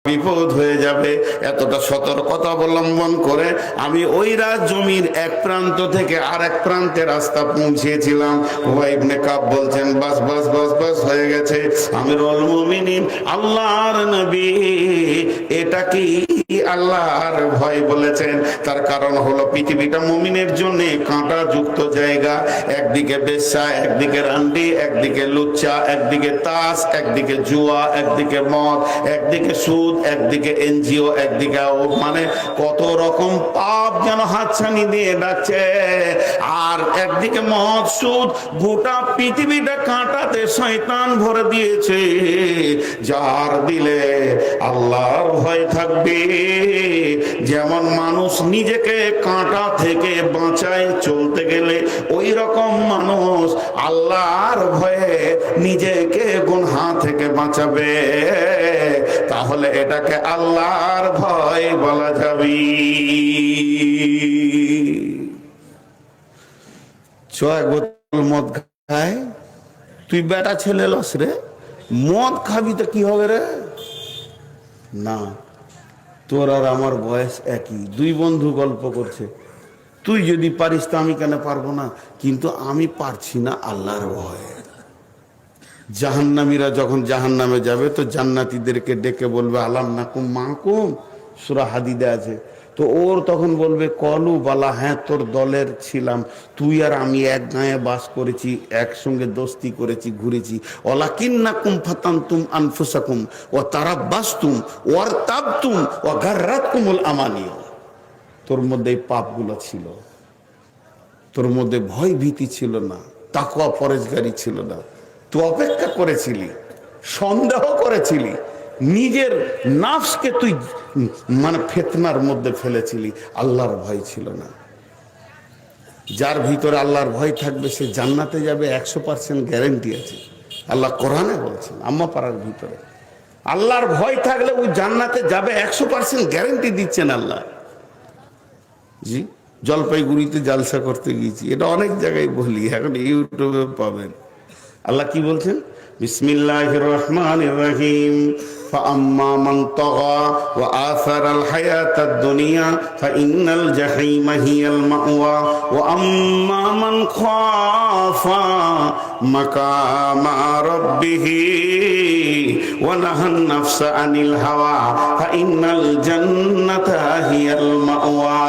বিপদ হয়ে যাবে। এতটা সতর্কতা অবলম্বন করে আমি ওই রাত জমির এক প্রান্ত থেকে আরেক প্রান্তে রাস্তা পৌঁছেছিলাম। উবাই ইবনে কাব বলছেন, বাস বাস বাস বাস হয়ে গেছে। আমিরুল মুমিনিন আল্লাহর নবী এটা কি আল্লাহর ভয় বলেছেন? তার কারণ হলো পৃথিবীটা মুমিনের জন্য কাঁটা যুক্ত জায়গা। একদিকে বেশ্যা, একদিকে রান্ডি, একদিকে লুচ্চা, একদিকে তাস, একদিকে জুয়া, একদিকে মদ, একদিকে সুদ, একদিকে এনজিও, একদিকে মানে কত রকম পাপ যেন হাতছানি দিয়ে ডাকছে। আর একদিকে মদ, সুদ, গোটা পৃথিবীটা কাঁটাতে শয়তান ভরে দিয়েছে। যার দিলে আল্লাহর ভয় থাকবে, যেমন মানুষ নিজেকে কাঁটা থেকে বাঁচায় চলতে গেলে, ওই রকম মানুষ আল্লাহর ভয়ে নিজেকে গুনাহ থেকে বাঁচাবে। তাহলে এটাকে আল্লাহর ভয় বলা যাবে। এক বোতল মদ খায়, তুই বেটা ছেলে লস রে, মদ খাবি তো কি হবে রে? না, তোর আর আমার বয়স একই, দুই বন্ধু গল্প করছে, তুই যদি পারিস তো আমি কেন পারবো না? কিন্তু আমি পারছি না আল্লাহর ভয়ে। জাহান্নামীরা যখন জাহান্নামে যাবে তো জান্নাতীদেরকে ডেকে বলবে আলাম নাকুম মাকুম, সূরা হাদিদে আছে। তো ওর তখন বলবে কলু বালা, হ্যাঁ তোর দলের ছিলাম, তুই আর আমি এক গায়ে বাস করেছি, একসঙ্গে দোস্তি করেছি, ঘুরেছি। ওয়ালাকিন্নাকুম ফাতানতুম আনফুসাকুম ওয়া তারাব্বাসতুম ওয়ারতাবতুম ওয়া গাররাতকুমুল আমানিয়া। তোর মধ্যে এই পাপগুলো ছিল, তোর মধ্যে ভয় ভীতি ছিল না, তাকওয়া পরেজগারি ছিল না, তুই অপেক্ষা করেছিলি, সন্দেহ করেছিলি, নিজের নাফসকে তুই মানে ফিতনার মধ্যে ফেলেছিলি, আল্লাহর ভয় ছিল না। যার ভিতরে আল্লাহর ভয় থাকবে সে জান্নাতে যাবে, 100% গ্যারেন্টি আছে। আল্লাহ কোরআনে বলছেন, আম্মা পাড়ার ভিতরে আল্লাহর ভয় থাকলে ও জান্নাতে যাবে, 100% গ্যারেন্টি দিচ্ছেন আল্লাহ। জি, জলপাইগুড়িতে জালসা করতে গিয়েছি, এটা অনেক জায়গায় বলি, এখন ইউটিউবে পাবেন। আল্লাহ কি বলছেন? বিসমিল্লাহির রহমানির রহিম। فأما من طغى وآثر الحياة الدنيا فإن الجحيم هي المأوى وأما من خاف مقام ربه ونهى النفس عن الهوى فإن الجنة هي المأوى।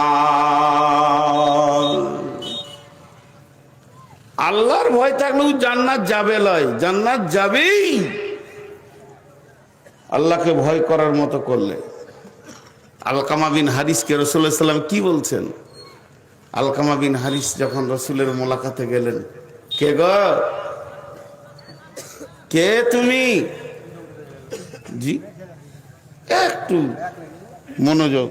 আল্লাহর ভয় থাকলেও জান্নাত যাবে লয়, জান্নাত যাবেই আল্লাহকে ভয় করার মতো করলে। আলকামা বিন হারিসকে রাসূলুল্লাহ সাল্লাল্লাহু আলাইহি ওয়াসাল্লাম কি বলছেন? আলকামা বিন হারিস যখন রাসূলের মোলাকাতে গেলেন, কে গো, কে তুমি? জি, একটু মনোযোগ।